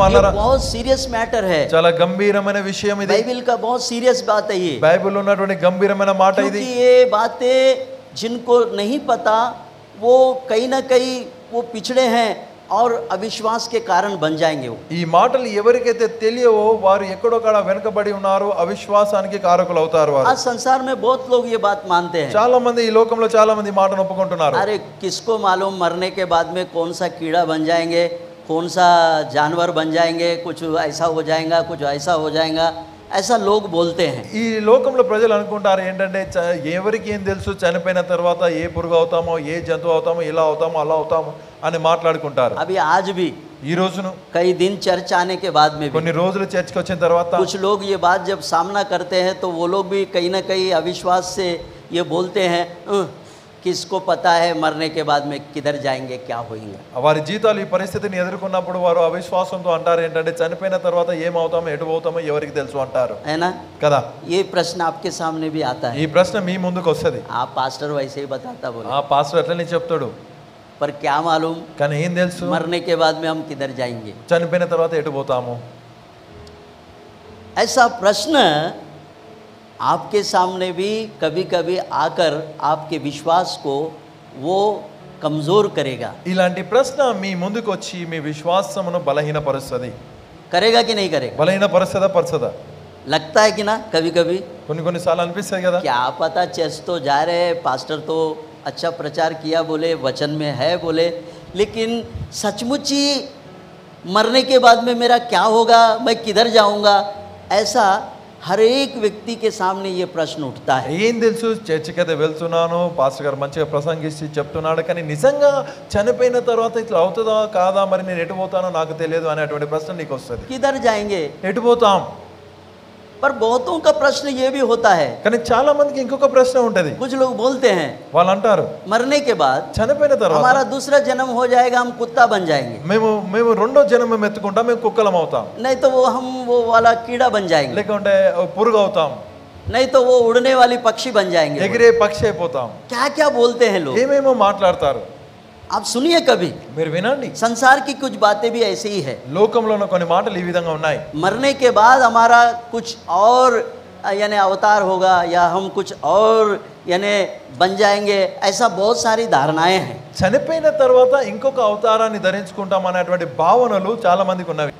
వాళ్ళరా बहुत serious matter है, చాలా గంభీరమైన విషయం ఇది बाइबल का बहुत सीरियस बात है ये, బైబిల్లో ఉన్నటువంటి గంభీరమైన మాట ఇది क्योंकि ये बातें जिनको नहीं पता वो कहीं ना कहीं वो पिछड़े हैं और अविश्वास के कारण बन जाएंगे वो। ఈ మాటలు ఎవరికైతే తెలియవో వారు ఎక్కడో కాడ వెనకబడి ఉన్నారు, అవిశ్వాసానికి కారకులు అవుతారు వారు. आज संसार में बहुत लोग ये बात मानते हैं, చాలా మంది ఈ లోకంలో చాలా మంది మాటను ఒప్పుకుంటున్నారు. अरे किसको मालूम मरने के बाद में कौन सा कीड़ा बन जाएंगे, कौन सा जानवर बन जाएंगे, कुछ ऐसा हो जाएगा, कुछ ऐसा हो जाएगा, ऐसा लोग बोलते हैं। ఈ లోకంలో ప్రజలు అనుకుంటారు ఏంటంటే ఎవరికి ఏం తెలుసు చనిపోయిన తర్వాత ఏ పురుగు అవుతామో, ఏ జంతువు అవుతామో, ఇలా అవుతామో, అలా అవుతామో అని మాట్లాడుకుంటారు. अभी आज भी ఈ రోజును कई दिन चर्च आने के बाद में भी కొన్ని రోజులు చర్చికి వచ్చిన తర్వాత कुछ लोग ये बात जब सामना करते हैं तो वो लोग भी कहीं ना कहीं अविश्वास से ये बोलते हैं, किसको पता है मरने के बाद में किधर जाएंगे, क्या होएगा। వారి జీవితాలు ఈ పరిస్థితిని ఎదుర్కొన్నప్పుడు వారు అవిశ్వాసంతో అంటారు ఏంటంటే చనిపోయిన తర్వాత ఏమవుతామో, ఎటు పోతామో ఎవరికి తెలుసు అంటారు है ना, కదా. ये प्रश्न आपके सामने भी आता है। ఈ ప్రశ్న మీ ముందుకు వస్తుంది. आप पास्टर वैसे ही बताता बोले, ఆ పాస్టర్ అట్లనే చెప్తాడు, पर क्या मालूम కానీ ఏం తెలుసు मरने के बाद में हम किधर जाएंगे। చనిపోయిన తర్వాత ఎటు పోతాము. ऐसा प्रश्न आपके सामने भी कभी कभी आकर आपके विश्वास को वो कमज़ोर करेगा। ఇలాంటి ప్రశ్న మీ ముందుకు వచ్చి మీ విశ్వాసమును బలహీనపరుస్తుంది. करेगा कि नहीं करेगा, పరచదా लगता है कि ना कभी कभी। కొన్ని సార్లు అనిపిస్తాయి కదా, क्या पता चर्च तो जा रहे हैं, पास्टर तो अच्छा प्रचार किया बोले, वचन में है बोले, लेकिन सचमुच ही मरने के बाद में मेरा क्या होगा, मैं किधर जाऊंगा, ऐसा हर एक व्यक्ति के सामने ये प्रश्न उठता है। ఏం తెలుసు చర్చికి అయితే వెళ్తున్నాను, పాస్టర్ గారు మంచిగా ప్రసంగిస్తే చెప్తున్నాడు, కానీ నిజంగా చనిపోయిన తర్వాత ఇట్లా అవుతుందా కాదా, మరి నేను ఎటు పోతానో నాకు తెలియదు అనేటువంటి ప్రశ్న నీకు వస్తుంది. किधर जाएंगे, ఎటు పోతాం. पर बहुतों का प्रश्न ये भी होता है, కానీ చాలా మందికి ఇంకొక ప్రశ్న ఉంటది. कुछ लोग बोलते हैं వాళ్ళు అంటారు मरने के बाद చనిపోయిన తర్వాత हमारा दूसरा जन्म हो जाएगा, हम कुत्ता बन जाएंगे, మేము రెండో జన్మ ఎత్తుకుంటాం, మేము కుక్కలం అవుతాం, नहीं तो वो हम वो वाला कीड़ा बन जाएंगे, లేకుంటే పురుగు అవుతాం, नहीं तो वो उड़ने वाली पक्षी बन जाएंगे। ఎగిరే పక్షి అయిపోతాం. क्या क्या बोलते हैं लोग, ఏమేమో మాట్లాడతారు. आप सुनिए कभी, మీరు వినండి, संसार की कुछ बातें भी ऐसे ही है। లోకంలో ఉన్న కొన్ని మాటలు ఈ విధంగా ఉన్నాయి. मरने के बाद हमारा कुछ और यानी अवतार होगा, या हम कुछ और यानी बन जाएंगे, ऐसा बहुत सारी धारणाएं हैं। చనిపోయిన తర్వాత ఇంకొక అవతారాన్ని ధరించుకుంటాం అనేటువంటి భావనలు చాలా మందికి ఉన్నవి.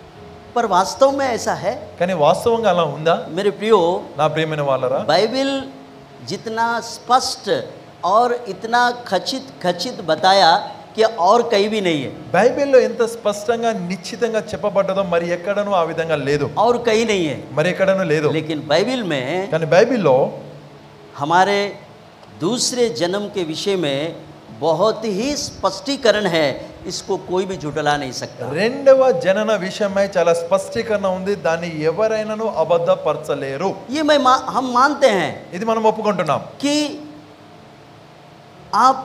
पर वास्तव में ऐसा है కానీ వాస్తవంగా అలా ఉందా? मेरे प्रियो, నా ప్రియమైన వాళ్ళరా, बाइबल जितना स्पष्ट और इतना खचित बताया कि और कहीं भी नहीं है, బైబిల్లో ఎంత స్పష్టంగా నిశ్చితంగా చెప్పబడ్డదో మరి ఎక్కడనూ ఆ విధంగా లేదు, और कहीं नहीं है, మరి ఎక్కడనూ లేదు. लेकिन बाइबल में కానీ బైబిల్లో हमारे दूसरे जन्म के विषय में बहुत ही स्पष्टीकरण है, इसको कोई भी झुटला नहीं सकता। రెండవ జనన విషయమై చాలా స్పష్టీకరణ ఉంది, దాన్ని ఎవరైనాను అబద్ధపరచలేరు. ये हम मानते हैं ఇది మనం ఒప్పుకుంటున్నాం. कि आप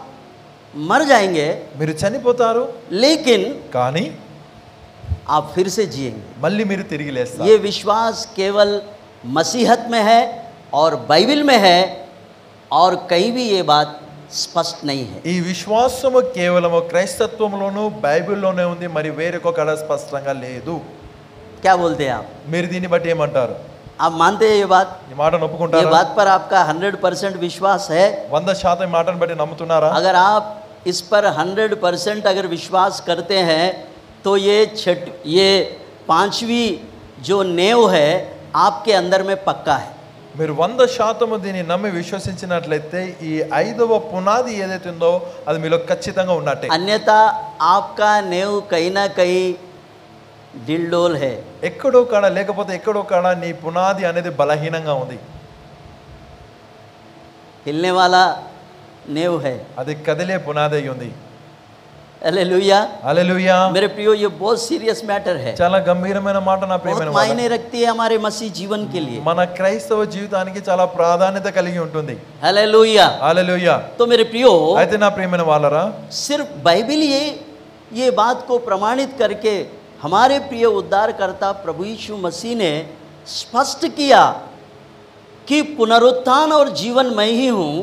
मर जाएंगे, మీరు చనిపోతారు, लेकिन కానీ आप फिर से जिएंगे। మళ్ళీ మీరు తిరిగి లేస్తారు. ये विश्वास केवल मसीहत में है और बाइबल में है, और कहीं भी ये बात స్పష్ట नहीं है। ఈ విశ్వాసము కేవలము క్రైస్తత్వంలోను బైబిల్లోనే ఉంది, మరి వేరొకడ స్పష్టంగా లేదు. क्या बोलते हैं आप, మీరు దీన్ని బట్టి ఏమంటారు? आप मानते हैं ये बात, ఈ మాటను ये ఒప్పుకుంటారా? बात पर आपका 100% विश्वास है? 100% మాటను బట్టి నమ్ముతున్నారా? अगर आप इस पर 100% अगर विश्वास करते हैं तो ये पांचवी जो नेव है आपके अंदर में पक्का है। మీరు 100% దీన్ని నమ్మి విశ్వసించినట్లయితే ఈ 5వ పునాది ఏదైతే ఉందో అది మీలో ఖచ్చితంగా ఉన్నట్టే. अन्यथा आपका नेव कहीं ना कहीं डिलडोल है, ఎక్కడో కాడ లేకపోతే ఎక్కడో కాడ నీ పునాది అనేది బలహీనంగా ఉంది, हिलने वाला नेव है। అది కదిలే పునాది అయి ఉంది. हालेलुया, హల్లెలూయా. मेरे प्रियो, ये बहुत सीरियस मैटर है, చాలా గంభీరమైన మాట నా बहुत ప్రియమైన मायने रखती है हमारे मसीह जीवन के लिए। మన క్రైస్తవ జీవితానికి చాలా ప్రాధాన్యత కలిగి ఉంటుంది. हालेलुया। హల్లెలూయా. तो मेरे प्रियो, అయితే నా ప్రియమైన వాళ్ళరా, सिर्फ बाइबल ये बात को प्रमाणित करके हमारे प्रिय उद्धारकर्ता प्रभु यीशु मसीह ने स्पष्ट किया कि पुनरुत्थान और जीवन मैं ही हूँ,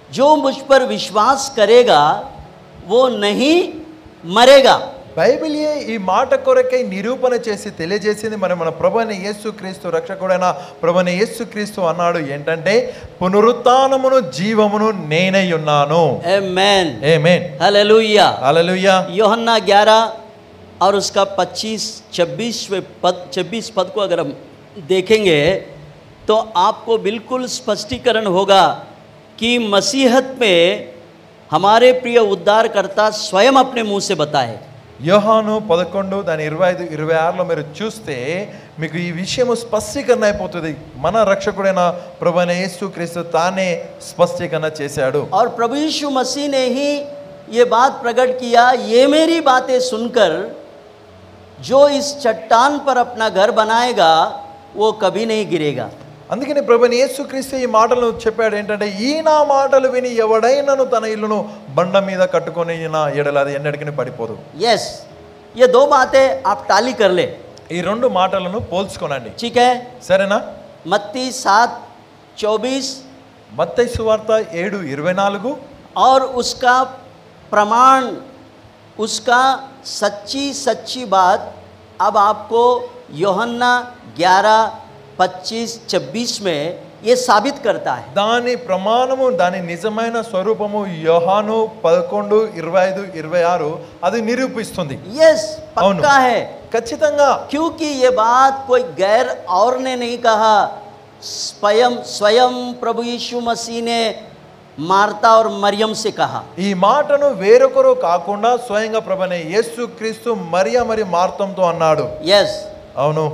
जो मुझ पर विश्वास करेगा वो नहीं मरेगा। బైబిలే ఈ మాట కొరకై నిరూపణ చేసి తెలియజేసింది. మరి మన ప్రభువైన యేసుక్రీస్తు రక్షకుడైన ప్రభువైన యేసుక్రీస్తు అన్నాడు ఏంటంటే, పునరుత్థానమును జీవమును నేనై ఉన్నాను. आमेन ఆమేన్. हालेलुया హల్లెలూయా. यूहन्ना 11 और उसका 26 पद को अगर हम देखेंगे तो आपको बिल्कुल स्पष्टीकरण होगा कि मसीहत में हमारे प्रिय उद्धारकर्ता स्वयं अपने मुंह से बताए। యోహాను 11 దాని 25, 26లో మీరు చూస్తే మీకు ఈ విషయము స్పష్టీకరణ అయిపోతుంది. మన రక్షకుడైన ప్రభువైన యేసుక్రీస్తు తానే స్పష్టీకరణ చేశాడు. और प्रभु यीशु मसीह ने ही ये बात प्रकट किया, ये मेरी बातें सुनकर जो इस चट्टान पर अपना घर बनाएगा वो कभी नहीं गिरेगा। అందుకని ప్రభువైన యేసుక్రీస్తు ఈ మాటలు చెప్పాడు ఏంటంటే, ఈ నా మాటలు విని ఎవడైనను తన ఇల్లును బండ మీద కట్టుకొని ఎడల అది ఎన్నటికీ పడిపోదు. यस, ये दो बातें आप टाली कर ले, ఈ రెండు మాటలను పోల్చుకోనండి. ठीक है। సరేనా? मत्ती 7:24 మత్తయి సువార్త 7:24 और उसका प्रमाण, उसका सच्ची बात अब आपको यूहन्ना 11:25-26 में ये साबित करता है। దాని ప్రమాణము, దాని నిజమైన స్వరూపము యోహాను 11:25-26 అది నిరూపిస్తుంది. यस, అవును. पक्का है, ఖచ్చితంగా. क्योंकि ये बात कोई गैर और ने नहीं कहा, स्वयं प्रभु यीशु मसीह ने मार्ता और मरियम से कहा। ఈ మాటను వేరొకరు కాకుండా స్వయంగా ప్రభువైన యేసుక్రీస్తు మరియ మరియు మార్తంతో అన్నాడు. यस, అవును.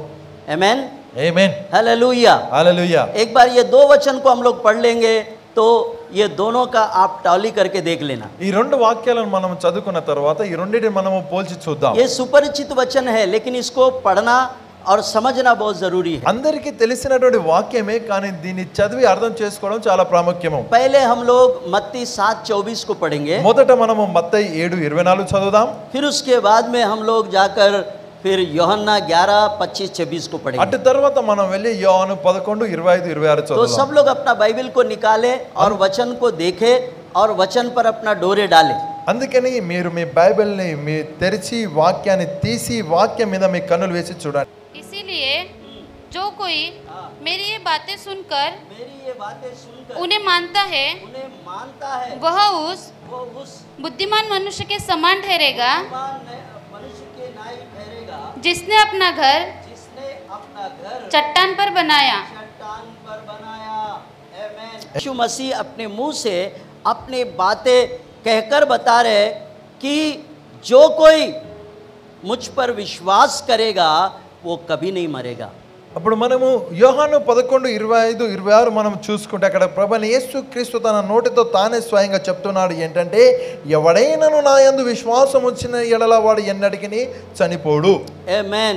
आमेन, ఆమేన్. हालेलुया। హల్లెలూయా. एक बार ये दो वचन को हम लोग पढ़ लेंगे तो ये दोनों का आप टॉली करके देख लेना। ఈ రెండు వాక్యాలను మనం చదువుకున్న తర్వాత ఈ రెండిటిని మనము పోల్చి చూద్దాం. ये सुपरिचित वचन है, लेकिन इसको पढ़ना और समझना बहुत जरूरी है। అందరికీ తెలిసినటువంటి వాక్యమే, కానీ దీన్ని చదివి అర్థం చేసుకోవడం చాలా ప్రాముఖ్యము. पहले हम लोग मत्ती 7:24 को पढ़ेंगे, మొదట మనము మత్తయి 7:24 చదువుదాం. फिर उसके बाद में हम लोग जाकर फिर यूहन्ना 11:25-26 को पढ़ेंगे। అటు తర్వాత మనం వెళ్ళి యోహాను 11:25-26 तो చదువుదాం. सब लोग अपना बाइबल को निकाले और वचन को देखे और वचन पर अपना डोरे डाले। అందుకని మీరు మీ బైబిల్ని మీ తెరిచి వాక్యాన్ని తీసి వాక్యం మీద మీ కన్నులు వేసి చూడండి. इसीलिए जो कोई मेरी ये बातें सुनकर मेरी ये बातें सुनकर उन्हें मानता है उन्हें मानता है वह उस वो उस बुद्धिमान मनुष्य के समान ठहरेगा मनुष्य के नाई ठहरेगा जिसने अपना घर जिसने अपना घर चट्टान पर बनाया। चट्टान पर बनाया। आमेन। यीशु मसीह अपने मुंह से अपने बातें कहकर बता रहे कि जो कोई मुझ पर विश्वास करेगा वो कभी नहीं मरेगा। అప్పుడు మనము యోహాను 11:25-26 మనం చూసుకుంటే అక్కడ ప్రభువైన యేసుక్రీస్తు తన నోటితో తానే స్వయంగా చెప్తున్నాడు ఏంటంటే, ఎవడైనను నా యందు విశ్వాసం ఉంచిన ఎడల వాడు ఎన్నటికీ చనిపోడు. आमेन,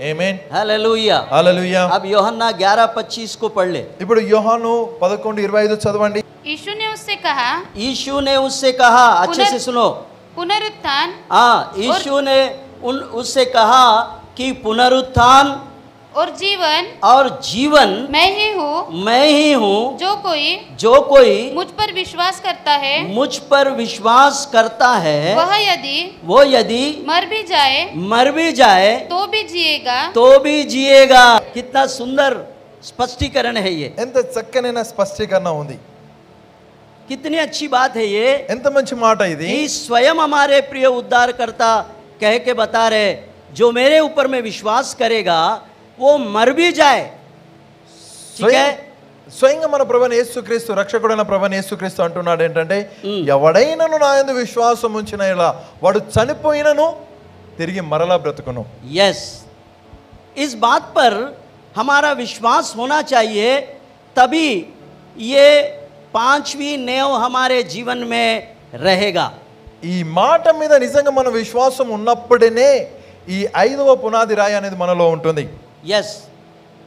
ఆమేన్. हालेलुया। హల్లెలూయా. अब यूहन्ना 11:25 को पढ़ ले। ఇప్పుడు యోహాను 11:25 చదవండి. यीशु ने उससे कहा, यीशु ने उससे कहा, अच्छे से सुनो, पुनरुत्थान हाँ, यीशु ने उससे कहा कि पुनरुत्थान और जीवन और जीवन मैं ही हूँ। मैं ही हूँ। जो कोई मुझ मुझ पर विश्वास करता है मुझ पर विश्वास करता है वो यदि मर भी जाए तो भी जिएगा। कितना सुंदर स्पष्टीकरण है ये, ఎంత చక్కనైన స్పష్టీకరణ ఉంది. कितनी अच्छी बात है ये ఎంత మంచి మాట ఇది. कि स्वयं हमारे प्रिय उद्धारकर्ता कह के बता रहे, जो मेरे ऊपर में विश्वास करेगा वो मर भी जाए, ठीक है। స్వయంగా మన ప్రభువైన యేసుక్రీస్తు రక్షకుడైన ప్రభువైన యేసుక్రీస్తు అంటున్నాడు ఏంటంటే, ఎవడైనను నా యందు విశ్వాసం ఉంచిన యెడల వాడు చనిపోయినను తిరిగి మరలా బ్రతుకును. यस, इस बात पर हमारा विश्वास होना चाहिए, तभी ये पांचवी नेव हमारे जीवन में रहेगा। ఈ మాట మీద నిజంగా మన విశ్వాసం ఉన్నప్పుడే ఈ 5వ పునాది రాయి అనేది మనలో ఉంటుంది. यस,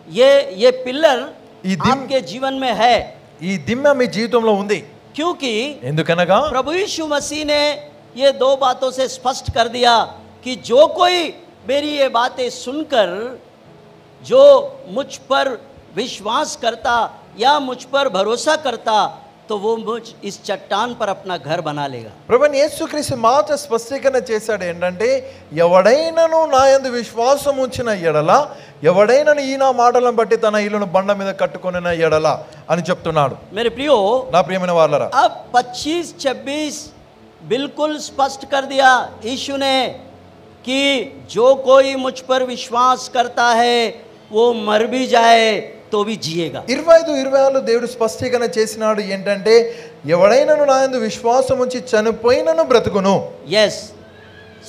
ये पिलर ఈ దిమ్ आपके जीवन में है, ఈ దిమ్మ మీ జీవితంలో ఉంది. क्योंकि ఎందుకనగా प्रभु यीशु मसीह ने ये दो बातों से स्पष्ट कर दिया कि जो कोई मेरी ये बातें सुनकर जो मुझ पर विश्वास करता या मुझ पर भरोसा करता तो वो मुझ इस चट्टान पर अपना घर बना लेगा। ప్రభుని యేసుక్రీస్తు మాట స్పష్టీకరణ చేశాడు ఏంటంటే, ఎవడైనను నా యందు విశ్వాసం ఉంచిన ఎడల, ఎవడైనను ఈ నా మాటలను బట్టి తన ఇల్లును బండ మీద కట్టుకొనిన ఎడల అని చెప్తున్నాడు. मेरे प्रियो, నా ప్రియమైన వాళ్ళరా, अब 25-26 बिल्कुल स्पष्ट कर दिया यीशु ने कि जो कोई मुझ पर विश्वास करता है वो मर भी जाए तो भी जिएगा। 25-26 దేవుడు స్పష్టీకరణ చేసినాడు ఏంటంటే, ఎవడైనను నా యందు విశ్వాసం ఉంచి చనిపోయినను బ్రతుకును. यस,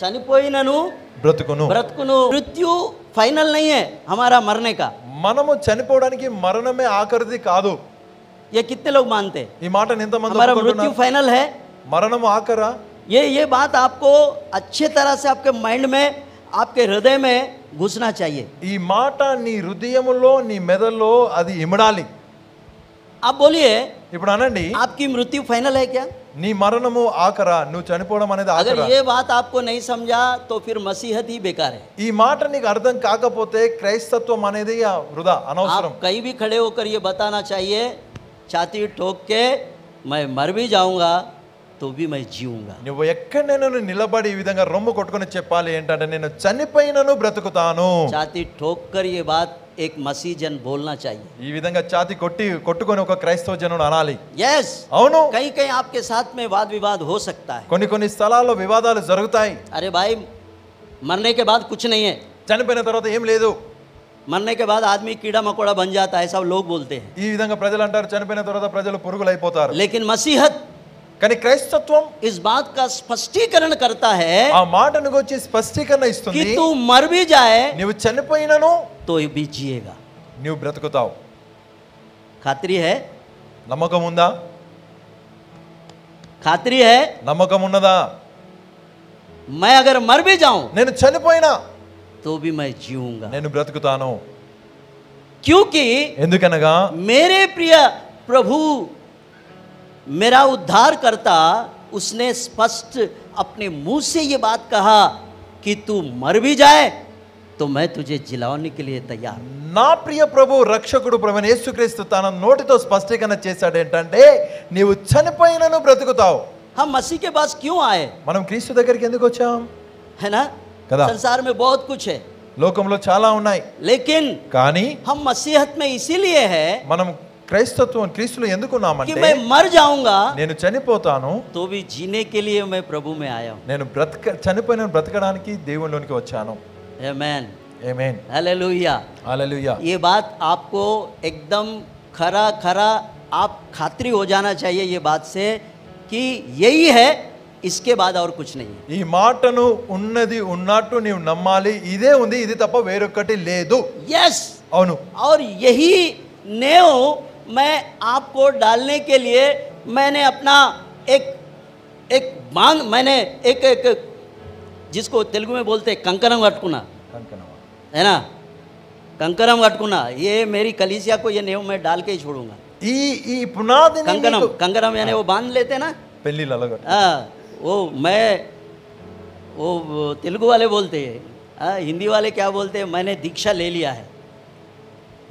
చనిపోయినను బ్రతుకును. బ్రతుకును। मृत्यु फाइनल नहीं है हमारा मरने का। మనము చనిపోవడానికి మరణమే ఆఖరిది కాదు. ये कितने लोग मानते हैं? ఈ మాటను ఎంతమంది हमारा मृत्यु ఒప్పుకుంటున్నారు? फाइनल है। మరణం ఆఖరా? ये बात आपको अच्छे तरह से आपके माइंड में, आपके हृदय में घुसना चाहिए। ఈ మాట నీ హృదయములో, నీ మెదడులో అది ఇమడాలి. आप बोलिए, ఇప్పుడు అనండి, आपकी मृत्यु फाइनल है क्या? నీ మరణము ఆఖరా, నువ్వు చనిపోవడం అనేది अगर ఆఖరా? ये बात आपको नहीं समझा तो फिर मसीहत ही बेकार है। ఈ మాట నీకు అర్థం కాకపోతే క్రైస్తత్వం అనేది వృధా, అనవసరం. आप कहीं भी खड़े होकर ये बताना चाहिए, छाती ठोक के मैं मर भी जाऊंगा तो भी मैं जीऊंगा। నువ్వు ఎక్కడైనా నిలబడి ఈ విధంగా రొమ్ము కొట్టుకొని చెప్పాలి ఏంటంటే, నేను చనిపోయినను బ్రతుకుతాను. छाती ठोक कर ये बात एक मसीह जन बोलना चाहिए। ఈ విధంగా ఛాతి కొట్టుకొని ఒక క్రైస్తవ జనుడు అనాలి. यस, అవును, कहीं कहीं आपके साथ में वाद विवाद हो सकता है। కొన్ని స్థలాల్లో వివాదాలు జరుగుతాయి. अरे भाई, मरने के बाद कुछ नहीं है, చనిపోయిన తర్వాత ఏం లేదు. मरने के बाद आदमी कीड़ा मकोड़ा बन जाता है, सब लोग बोलते हैं। ఈ విధంగా ప్రజలు అంటారు, చనిపోయిన తర్వాత ప్రజలు పురుగులు అయిపోతారు. लेकिन मसीहत కానీ క్రైస్తత్వం इस बात का स्पष्टीकरण करता है ఆ మాటను గురించి స్పష్టీకరణ कि ఇస్తుంది. तू मर भी जाए నువ్వు చనిపోయినను तो भी जिएगा। నువ్వు బ్రతుకుతావు. खातरी है? నమ్మకం ఉందా? खातरी है? నమ్మకం ఉన్నదా? मैं अगर मर भी जाऊं నేను చనిపోయినా तो भी मैं जीऊंगा, నేను బ్రతుకుతాను. क्योंकि ఎందుకనగా मेरे प्रिय प्रभु, मेरा उद्धार करता, उसने स्पष्ट अपने मुंह से ये बात कहा कि तू मर भी जाए तो मैं तुझे जिलाने के लिए तैयार हूं। నా ప్రియ ప్రభు రక్షకుడు ప్రభువైన యేసుక్రీస్తు తన నోటితో స్పష్టీకరణ చేశాడు ఏంటంటే, నీవు చనిపోయినను బ్రతుకుతావు. हम मसीह के पास क्यों आए? మనం క్రీస్తు దగ్గరికి ఎందుకు వచ్చాం? है ना? कदा? संसार में बहुत कुछ है, లోకంలో చాలా ఉన్నాయి, लेकिन కానీ हम मसीहत में इसीलिए है మనం క్రైస్తత్వం క్రీస్తులో कि ఎందుకున్నామంటే, मैं मर जाऊंगा నేను చనిపోతాను, तो भी जीने के लिए मैं प्रभु में आया हूं। నేను చనిపోయిన బ్రతకడానికి దేవునిలోనికి వచ్చాను. आमेन, ఆమేన్, हालेलुया। హల్లెలూయా. ये बात आपको एकदम खरा खरा आप खातरी हो जाना चाहिए ये बात से कि यही है, इसके बाद और कुछ नहीं है। ఈ మాటను ఉన్నది ఉన్నట్టు నీవు నమ్మాలి. ఇదే ఉంది, ఇది తప్ప వేరొకటి లేదు. यस, అవును, और यही नेव मैं आपको डालने के लिए मैंने अपना एक एक मांग मैंने एक एक जिसको तेलुगु में बोलते हैं कंकरम कटकुना, है ना? कंकरम कटकुना, ये मेरी कलीसिया को ये नेव मैं डाल के ही छोड़ूंगा। ఈ ఈ పునాదిని कंकरम నీకు- कंकरम यानी वो बांध लेते ना, పెళ్లిళ్ళలో కట్టు. हाँ, वो तेलुगु वाले बोलते हैं, हिंदी वाले क्या बोलते हैं, मैंने दीक्षा ले लिया है,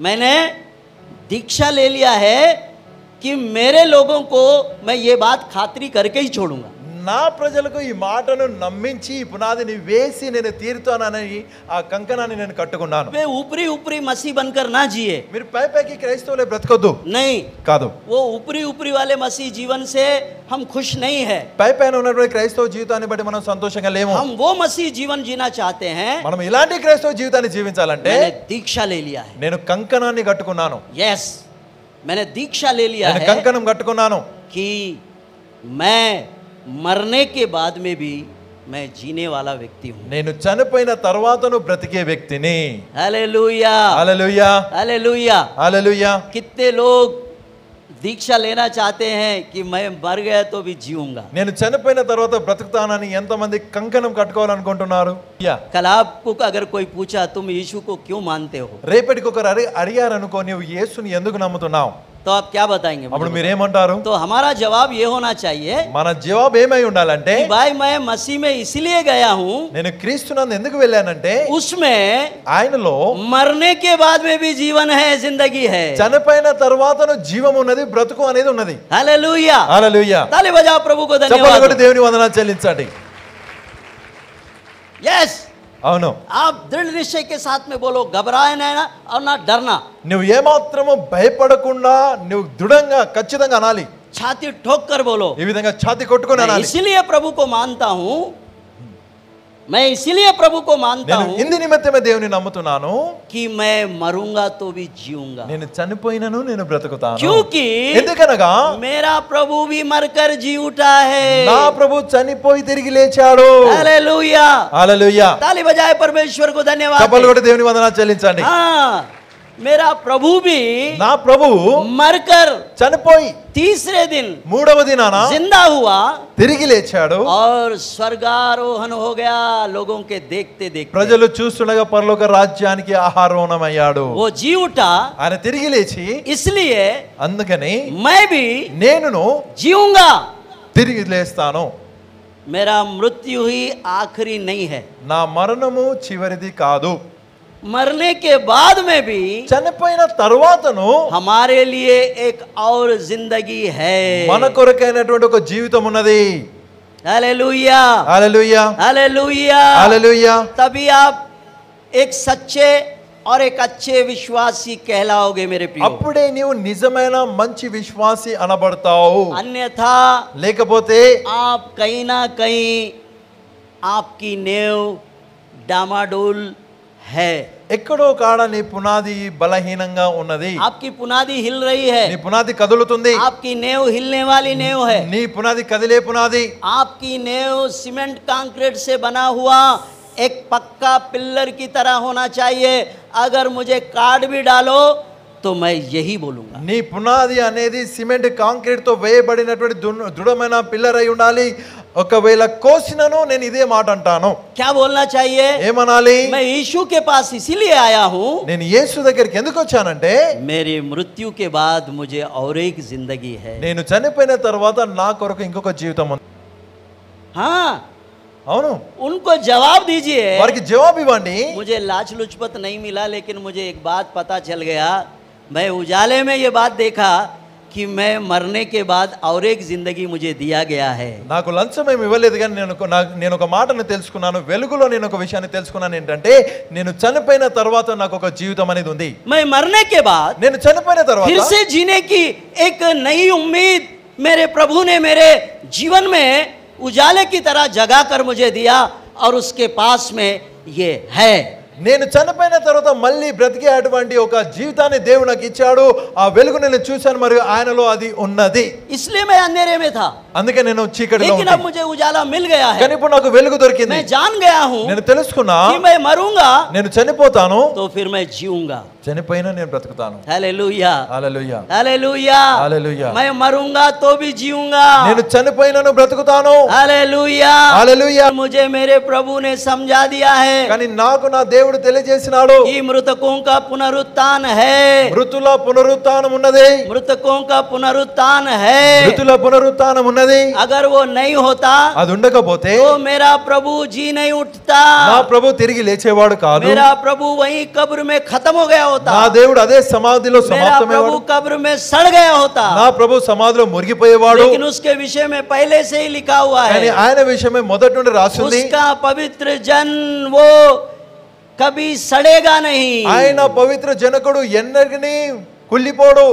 मैंने दीक्षा ले लिया है कि मेरे लोगों को मैं ये बात खातरी करके ही छोड़ूंगा। నా ప్రజలకు ఈ మాటను నమ్మించి ఈ పునాదిని వేసి నేను తీరుతానని ఆ కంకణాన్ని నేను కట్టుకున్నాను. वे ऊपरी ऊपरी मसीह बनकर ना जिए, మీరు పైకి క్రైస్తవులే బ్రతకొద్దు नहीं, కాదు. वो ऊपरी ऊपरी वाले मसीह जीवन से हम खुश नहीं है। పైన ఉన్నటువంటి క్రైస్తవ జీవితాన్ని బట్టి మనం సంతోషంగా లేము. हम वो मसीह जीवन जीना चाहते हैं। మనం ఇలాంటి క్రైస్తవ జీవితాన్ని జీవించాలంటే मैंने दीक्षा ले लिया है। నేను కంకణాన్ని కట్టుకున్నాను. यस, मैंने दीक्षा ले लिया నేను है కంకణం కట్టుకున్నాను. कि मैं मरने के बाद में भी मैं जीने वाला व्यक्ति हूँ। నేను చనిపోయిన తర్వాతను బ్రతికే వ్యక్తిని. हालेलुया, హల్లెలూయా, हालेलुया। హల్లెలూయా. कितने लोग दीक्षा लेना चाहते हैं कि मैं मर गया तो भी जीऊंगा। నేను చనిపోయిన తర్వాత బ్రతుకుతానని ఎంతమంది కంకణం కట్టుకోవాలనుకుంటున్నారు? कल आपको अगर कोई पूछा तुम यीशु को क्यों मानते हो, రేపటికి ఒకరు అడిగారనుకో, నీవు యేసుని ఎందుకు నమ్ముతున్నావు? तो आप क्या बताएंगे అప్పుడు मुझे? మీరేమంటారు? तो हमारा जवाब ये होना चाहिए మన జవాబు ఏమై ఉండాలంటే, कि भाई मैं मसीह में इसलिए गया हूँ, నేను క్రీస్తునందు ఎందుకు వెళ్ళానంటే उसमें ఆయనలో मरने के बाद में भी जीवन है, जिंदगी है। చనిపోయిన తర్వాతను జీవం ఉన్నది, బ్రతుకు అనేది ఉన్నది. हालेलुया। హల్లెలూయా. ताली बजाओ प्रभु को చప్పట్లు धन्यवाद। కొట్టి దేవుని వందనాలు చెల్లించండి. यस, అవును, आप दृढ़ निश्चय के साथ में बोलो, घबराए ना और ना डरना। నువ్వు ఏమాత్రము భయపడకుండా నువ్వు దృఢంగా ఖచ్చితంగా అనాలి. छाती ठोक कर बोलो, ఈ విధంగా ఛాతీ కొట్టుకొని मैं అనాలి. इसीलिए प्रभु को मानता हूँ, मैं इसीलिए प्रभु को मानता నేను हूँ ఇందు నిమిత్తమే దేవుని నమ్ముతున్నాను, कि मैं मरूंगा तो भी जीऊंगा, నేను చనిపోయినను నేను బ్రతుకుతాను. क्योंकि ఎందుకనగా मेरा प्रभु भी मरकर जी उठा है। నా ప్రభు చనిపోయి తిరిగి లేచాడు. हालेलुया। హల్లెలూయా. ताली बजाए परमेश्वर को धन्यवाद। చప్పట్లు కొట్టి దేవుని వందనాలు చెల్లించండి. हाँ, मेरा प्रभु भी నా ప్రభు मरकर చనిపోయి तीसरे दिन మూడవ దినాన जिंदा हुआ తిరిగి లేచాడు. और स्वर्गारोहण हो गया, लोगों के देखते देखते ప్రజలు చూస్తుండగా పరలోక రాజ్యానికి ఆహారోహణమయ్యాడు. वो जी उठा। ఆయన తిరిగి లేచి, इसलिए అందుకని मैं भी నేనును जीऊंगा। తిరిగి లేస్తాను. मेरा मृत्यु ही आखिरी नहीं है, నా మరణము చివరిది కాదు. मरने के बाद में भी చనిపోయిన తరువాతను हमारे लिए एक और जिंदगी है। మన కొరకైనటువంటి ఒక జీవితం ఉన్నది. हालेलुया, హల్లెలూయా. हालेलुया। హల్లెలూయా. तभी आप एक सच्चे और एक अच्छे विश्वासी कहलाओगे मेरे प्रियो। అప్పుడే నీవు నిజమైన మంచి విశ్వాసి అనబడతావు. अन्यथा లేకపోతే आप कहीं ना कहीं आपकी नेव डामाडोल है, ఎక్కడో కాడ నీ పునాది బలహీనంగా ఉన్నది. आपकी पुनादी हिल रही है, నీ పునాది కదులుతుంది. आपकी नेव हिलने वाली नेव है, నీ పునాది కదిలే పునాది. आपकी नेव सीमेंट कंक्रीट से बना हुआ एक पक्का पिल्लर की तरह होना चाहिए। अगर मुझे काट भी डालो तो मैं यही बोलूंगा। నీ పునాది అనేది సిమెంట్ కాంక్రీట్ తో వేయబడినటువంటి దృఢమైన పిల్లర్ అయి ఉండాలి. ఒకవేళ కోసినను నేను ఇదే మాట అంటాను. क्या बोलना चाहिए? ఏమనాలి? मैं यीशु के पास इसीलिए आया हूँ, నేను యేసు దగ్గరికి ఎందుకు వచ్చానంటే, मेरी मृत्यु के बाद मुझे और एक जिंदगी है। నేను చనిపోయిన తర్వాత నా కొరకు ఇంకొక జీవితం ఉంది. हाँ, అవును, उनको जवाब दीजिए। వారికి జవాబు ఇవ్వండి. मुझे लाच लुचपत नहीं मिला, लेकिन मुझे एक बात पता चल गया। मैं उजाले में ये बात देखा कि मैं मरने के बाद और एक जिंदगी मुझे दिया गया है। నాకు లంచం ఏమి ఇవ్వలేదు, కానీ నేను ఒక మాటను తెలుసుకున్నాను. వెలుగులో నేను ఒక విషయాన్ని తెలుసుకున్నాను. ఏంటంటే, నేను చనిపోయిన తర్వాత నాకు ఒక జీవితం అనేది ఉంది. मैं मरने के बाद నేను చనిపోయిన फिर తర్వాత से जीने की एक नई उम्मीद मेरे प्रभु ने मेरे जीवन में उजाले की तरह जगा कर मुझे दिया, और उसके पास में ये है। నేను చనిపోయిన తర్వాత మళ్ళీ బ్రతికే అటువంటి ఒక జీవితాన్ని దేవుడు నాకు ఇచ్చాడు. ఆ వెలుగు నేను చూశాను, మరియు ఆయనలో అది ఉన్నది. इसलिए मैं अंधेरे में था, అందుకే నేను చీకటిలో लेकिन अब ఉన్నాను. मुझे उजाला मिल गया है। కానీ ఇప్పుడు నాకు వెలుగు దొరికింది. मैं जान गया हूँ నేను తెలుసుకున్నా, कि मैं मरूंगा నేను చనిపోతాను, तो फिर मैं जीऊंगा। చనిపోయినా నేను బ్రతుకుతాను. हालेलुया, హల్లెలూయా. हालेलुया। हालेलुया। मैं मरूंगा तो भी जीऊंगा। నేను చనిపోయినాను బ్రతుకుతాను. हालेलुया, హల్లెలూయా. मुझे मेरे प्रभु ने समझा दिया है కానీ నాకు నా దేవుడు తెలియజేసినాడు, कि मृतकों का पुनरुत्थान है, మృతుల పునరుత్థానం ఉన్నది. मृतकों का पुनरुत्थान है। మృతుల పునరుత్థానం ఉన్నది. अगर वो नहीं होता అది ఉండకపోతే तो मेरा प्रभु जी नहीं उठता, నా ప్రభు తిరిగి లేచేవాడు కాదు. मेरा प्रभु वही कब्र में खत्म हो गया होता, నా దేవుడు అదే సమాధిలో मेरा సమాప్తమయ్యేవాడు. प्रभु कब्र में सड़ गया होता। నా ప్రభు సమాధిలో మురిగిపోయేవాడు. लेकिन उसके विषय में पहले से ही लिखा हुआ కానీ है, ఆయన విషయమే మొదటి నుండి రాసింది. उसका पवित्र जन वो कभी सड़ेगा नहीं। ఆయన పవిత్ర జనకుడు ఎన్నటికీ కుళ్ళిపోడు.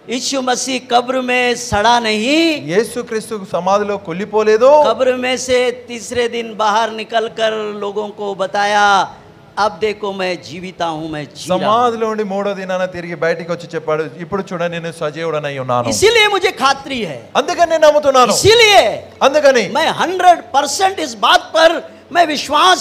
यीशु मसीह कब्र में सड़ा नहीं, యేసుక్రీస్తు సమాధిలో కుళ్ళిపోలేదు. कब्र में से तीसरे दिन बाहर निकलकर लोगों को बताया, अब देखो मैं जीविता हूं, मैं जी रहा हूं। సమాధిలో నుండి మూడో దినాన తిరిగి బయటికి వచ్చి చెప్పాడు, ఇప్పుడు చూడండి నేను సజీవుడనై ఉన్నాను. इसीलिए मुझे खातरी है, అందుకని నేను నమ్ముతున్నాను. इसीलिए అందుకని मैं 100% इस बात पर मैं विश्वास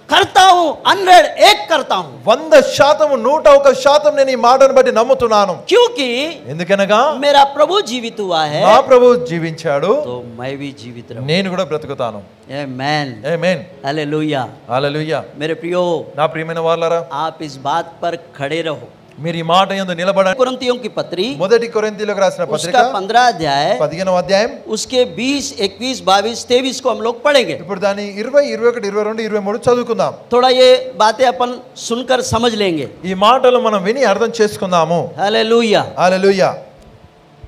करता हूं, 101 करता हूं। 100% 101% నేను ఈ మాటను బట్టి నమ్ముతున్నాను. क्योंकि ఎందుకనగా मेरा प्रभु जीवित हुआ है, నా ప్రభు జీవించాడు, तो मैं भी जीवित रहूं। నేను కూడా బ్రతుకుతాను. आमेन, ఆమేన్. हालेलुया। హల్లెలూయా. मेरे प्रियो, నా ప్రియమైన వాళ్ళారా, आप इस बात पर खड़े रहो మీరు ఈ మాట యందు నిలబడండి. कुरिन्थियों की पत्री మొదటి కొరింథీయులకు రాసిన పత్రిక उसका 15 अध्याय 15వ అధ్యాయం उसके 20, 21, 22, 23 को हम लोग पढ़ेंगे। ఇప్పుడు దాని 20, 21, 22, 23 చదువుకుందాం. थोड़ा ये बातें अपन सुनकर समझ लेंगे। ఈ మాటలు మనం విని అర్థం చేసుకుందాము. हालेलुया। హల్లెలూయా.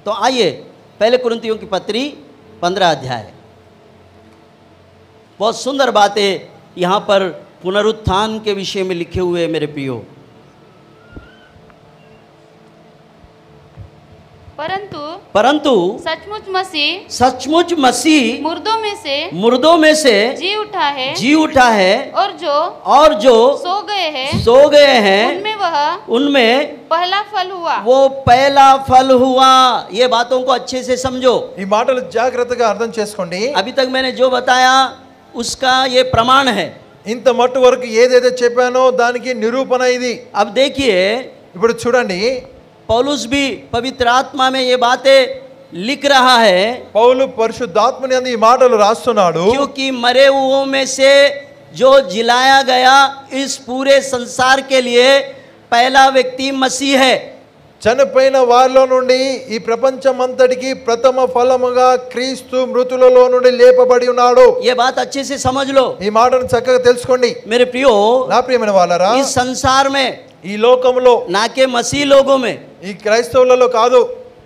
तो आइए पहले कुरिन्थियों की पत्री 15 अध्याय, बहुत सुंदर बातें यहाँ पर पुनरुत्थान के विषय में लिखे हुए हैं मेरे प्रियो। परंतु सचमुच मसीह मुर्दों में से जी उठा है और जो सो गए हैं उनमें पहला फल हुआ। वो पहला फल हुआ। ये बातों को अच्छे से समझो। ఈ మాటలు జాగ్రత్తగా అర్థం చేసుకోండి. अभी तक मैंने जो बताया उसका ये प्रमाण है। ఇంత మట్టు వరకు ఏదైతే చెప్పానో దానికి నిరూపణ ఇది. अब देखिए, ఇప్పుడు చూడండి, पौलुस भी पवित्र आत्मा में ये बातें लिख रहा है, పౌలు పరిశుద్ధాత్మని యందు ఈ మాటలు రాస్తున్నాడు. क्योंकि मरे हुओं में से जो जिलाया गया इस पूरे संसार के लिए पहला व्यक्ति मसीह है। చనిపోయిన వారిలో నుండి ఈ ప్రపంచమంతటికి ప్రథమ ఫలముగా క్రీస్తు మృతులలో నుండి లేపబడి ఉన్నాడు. ये बात अच्छे से समझ लो। ఈ మాటను చక్కగా తెలుసుకోండి. मेरे प्रियो, నా ప్రియమైన వాళ్ళారా, इस संसार में, ఈ లోకంలో, ना के मसीह लोगों में, ఈ క్రైస్తవులలో కాదు.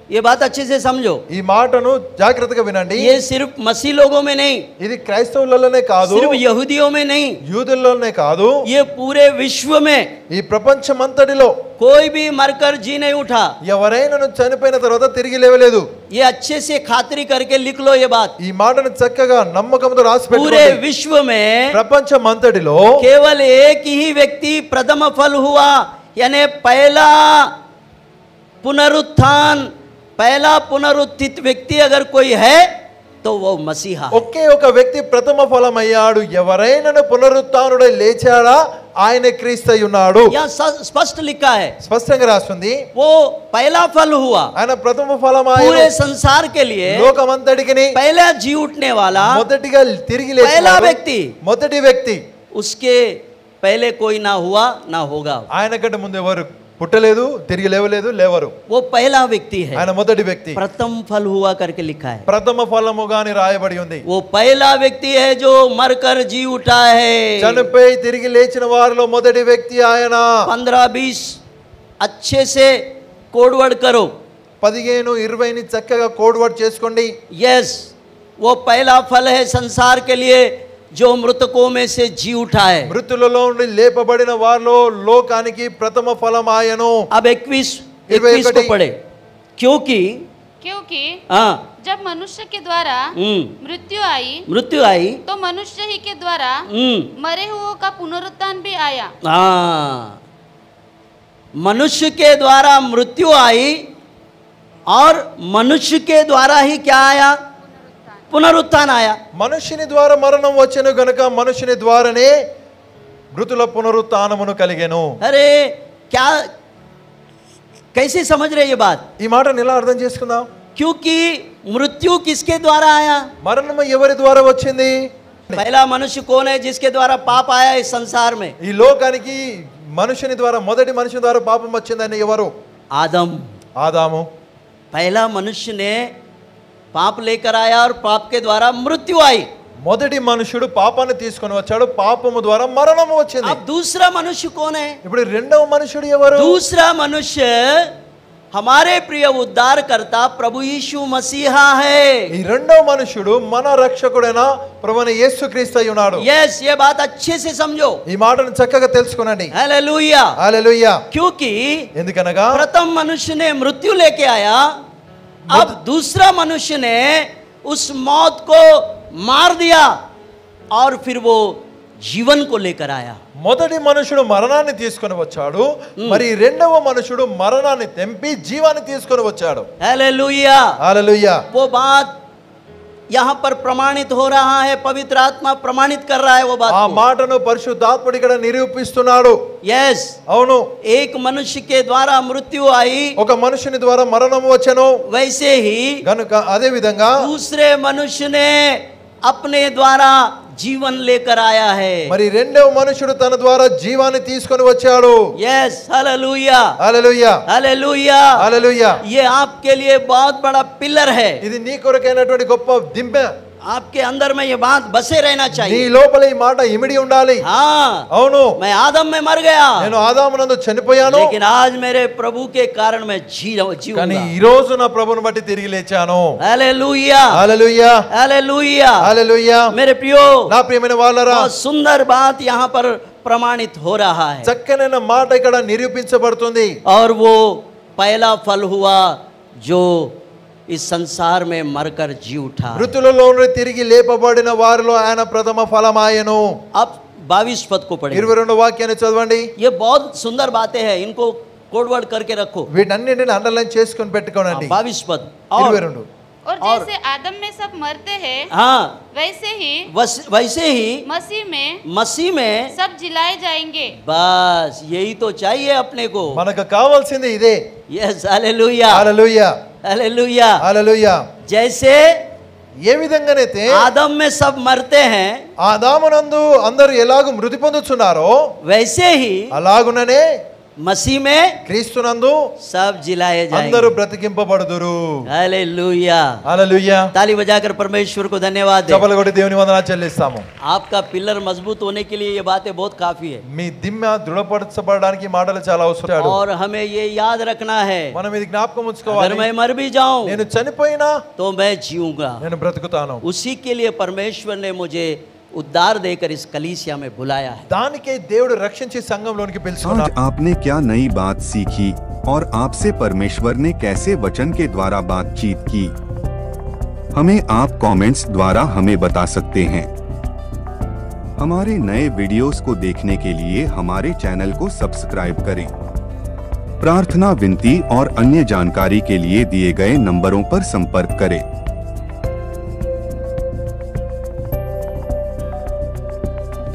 ये बात अच्छे से समझो। ఈ మాటను జాగ్రత్తగా వినండి. ये सिर्फ मसीह लोगों में नहीं, ఇది క్రైస్తవులలోనే కాదు, सिर्फ यहूदियों में नहीं, యూదుల్లోనే కాదు, ये पूरे विश्व में ఈ ప్రపంచమంతటిలో कोई भी मरकर जी नहीं उठा। ఎవరైనా చనిపోయిన తర్వాత తిరిగి లేవలేదు. ये अच्छे से खातिरी करके लिख लो ये बात। ఈ మాటను చక్కగా నమ్మకంతో రాసి पूरे పెట్టుకోండి. विश्व में ప్రపంచమంతటిలో केवल एक ही व्यक्ति प्रथम फल हुआ, यानी पहला पुनरुत्थान, पहला पुनरुत्थित व्यक्ति अगर कोई है तो वो मसीहा है। ఒకే ఒక వ్యక్తి ప్రథమ ఫలం అయ్యాడు. ఎవరైనా పునరుత్థానుడై లేచాడా ఆయన క్రీస్తు అయి ఉన్నాడు. यहाँ स्पष्ट लिखा है, స్పష్టంగా రాస్తుంది. वो पहला फल हुआ ఆయన ప్రథమ ఫలం पूरे संसार के लिए, లోకమంతటికి पहला जी उठने वाला, మొదటిగా తిరిగి पहला లేచాడు व्यक्ति। మొదటి వ్యక్తి. उसके पहले कोई ना हुआ ना होगा। ఆయన కంటే ముందు ఎవరు పుట్టలేదు, తిరిగి లేవలేదు, లేవరు. वो पहला व्यक्ति है, ఆయన మొదటి వ్యక్తి. प्रथम फल हुआ करके लिखा है। ప్రథమ ఫలముగా అని రాయబడి ఉంది. वो पहला व्यक्ति है जो मरकर जी उठा है। చనిపోయి తిరిగి లేచిన వారిలో మొదటి వ్యక్తి ఆయన. 15-20 अच्छे से कोडवर्ड करो। 15, 20ని చక్కగా కోడ్ వర్డ్ చేసుకోండి. यस, वो पहला फल है संसार के लिए जो मृतकों में से जी उठा है। మృతులలో నుండి లేపబడిన వారిలో లోకానికి ప్రథమ ఫలం ఆయను. अब 21 को पढ़े। क्योंकि हाँ, जब मनुष्य के द्वारा मृत्यु आई तो मनुष्य ही के द्वारा मरे हुओं का पुनरुत्थान भी आया। हाँ, मनुष्य के द्वारा मृत्यु आई और मनुष्य के द्वारा ही क्या आया? पुनरुत्थान आया। మనుషుని ద్వారా మరణం వచ్చెను గనుక మనుషుని ద్వారానే మృతుల పునరుత్థానమును కలిగెను. अरे क्या, कैसे समझ रहे ये बात? ఈ మాటను ఎలా అర్థం చేసుకుందాం? क्योंकि मृत्यु किसके द्वारा आया? మరణము ఎవరి ద్వారా వచ్చింది? पहला मनुष्य कौन है जिसके द्वारा पाप आया इस संसार में? ఈ లోకానికి మనుషుని ద్వారా, మొదటి మనుషుని ద్వారా పాపం వచ్చిందని ఎవరు? आदम। ఆదాము. पहला मनुष्य ने पाप लेकर आया और पाप के द्वारा मृत्यु आई। మొదటి మనుషుడు పాపాన్ని తీసుకొని వచ్చాడు, పాపము ద్వారా మరణము వచ్చింది. अब दूसरा मनुष्य कौन है? ఇప్పుడు రెండవ మనుషుడు ఎవరు? दूसरा मनुष्य हमारे प्रिय उद्धारकर्ता प्रभु यीशु मसीहा है। ఈ రెండవ మనుషుడు మన రక్షకుడైన ప్రభువైన యేసుక్రీస్తు అయి ఉన్నాడు. यस, ये बात अच्छे से समझो। ఈ మాటను చక్కగా తెలుసుకోనండి. हालेलुया। హల్లెలూయా. क्योंकि ఎందుకనగా प्रथम मनुष्य ने मृत्यु लेके आया, अब दूसरा मनुष्य ने उस मौत को मार दिया और फिर वो जीवन को लेकर आया। మొదటి మనుషుడు మరణాన్ని తీసుకొని వచ్చాడు, మరి రెండవ మనుషుడు మరణాన్ని తెంపి జీవాన్ని తీసుకొని వచ్చాడు. हालेलुया। హల్లెలూయా. वो बात यहाँ पर प्रमाणित हो रहा है, पवित्र आत्मा प्रमाणित कर रहा है वो बात ఆ को। మాటను పరిశుద్ధాత్ముడు ఇక్కడ నిరూపిస్తున్నాడు. यस, అవును, एक मनुष्य के द्वारा मृत्यु आई, ఒక మనుషుని ద్వారా మరణం వచ్చెను, वैसे ही గనుక అదే విధంగా दूसरे मनुष्य ने अपने द्वारा जीवन लेकर आया है। మరి రెండవ మనుషుడు తన ద్వారా జీవాన్ని తీసుకొని వచ్చాడు. यस, हालेलुया, హల్లెలూయా, हालेलुया। హల్లెలూయా. ये आपके लिए बहुत बड़ा पिलर है। ఇది నీ కొరకైనటువంటి గొప్ప దింపె. आपके अंदर में ये बात बसे रहना నీ चाहिए। లోపల ఈ మాట ఇమిడి ఉండాలి. हाँ, అవును, मैं आदम में मर गया, నేను ఆదామునందు చనిపోయాను, लेकिन आज मेरे प्रभु के कारण मैं కానీ जीऊंगा। ఈ రోజు నా ప్రభువుని బట్టి తిరిగి లేచాను. हालेलुया, హల్లెలూయా, हालेलुया। హల్లెలూయా. मेरे प्रियो, నా ప్రియమైన వాళ్ళరా, बहुत सुंदर बात यहाँ पर प्रमाणित हो रहा है। చక్కనైన మాట ఇక్కడ నిరూపించబడుతుంది. और वो पहला फल हुआ जो इस संसार में मरकर जी उठा। మృతులలో నుండి తిరిగి లేపబడిన వారిలో ఆయన ప్రథమ ఫలమాయెను. अब 22 पद को पढ़ें। 22వ వాక్యాన్ని చదవండి. ये बहुत सुंदर बातें हैं, इनको कोडवर्ड करके रखो। వీటన్నిటిని అండర్లైన్ చేసుకొని పెట్టుకోనండి. 22 पद। और 22. और जैसे आदम में सब मरते हैं, हाँ, वैसे ही वैसे ही मसीह में सब जिलाए जाएंगे। बस यही तो चाहिए अपने को। మనకు కావాల్సింది ఇదే. यस, हालेलुया, హల్లెలూయా, हालेलुया। హల్లెలూయా. जैसे ఏ విధంగానైతే आदम में सब मरते हैं, ఆదామునందు అందరూ ఎలాగూ మృతి పొందుచున్నారో वैसे ही అలాగుననే मसीह में క్రీస్తునందు सब जिलाए అందరూ जाएंगे। బ్రతికింపబడుదురు. हालेलुया। హల్లెలూయా. ताली बजाकर परमेश्वर को धन्यवाद दें। చప్పలు కొట్టి దేవుని వందనాలు చెల్లిస్తాము. आपका पिलर मजबूत होने के लिए ये बातें बहुत काफी है। మీ దిమ్మ దృఢపరచబడడానికి ఈ మాటలు చాలా అవసరం. और हमें ये याद रखना है, మనం ఇది జ్ఞాపకం अगर ఉంచుకోవాలి. मैं मर भी जाऊं నేను చనిపోయినా तो मैं जीऊंगा। నేను బ్రతుకుతాను. उसी के लिए परमेश्वर ने मुझे उद्धार देकर इस कलीसिया में बुलाया है। దానికే దేవుడు రక్షించి సంఘంలోనికి आज పిలుచుకున్నాడు. आपने क्या नई बात सीखी और आपसे परमेश्वर ने कैसे वचन के द्वारा बातचीत की? हमें आप कमेंट्स द्वारा हमें बता सकते हैं। हमारे नए वीडियोस को देखने के लिए हमारे चैनल को सब्सक्राइब करें। प्रार्थना, विनती और अन्य जानकारी के लिए दिए गए नंबरों पर संपर्क करें।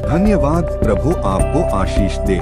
धन्यवाद। प्रभु आपको आशीष दे।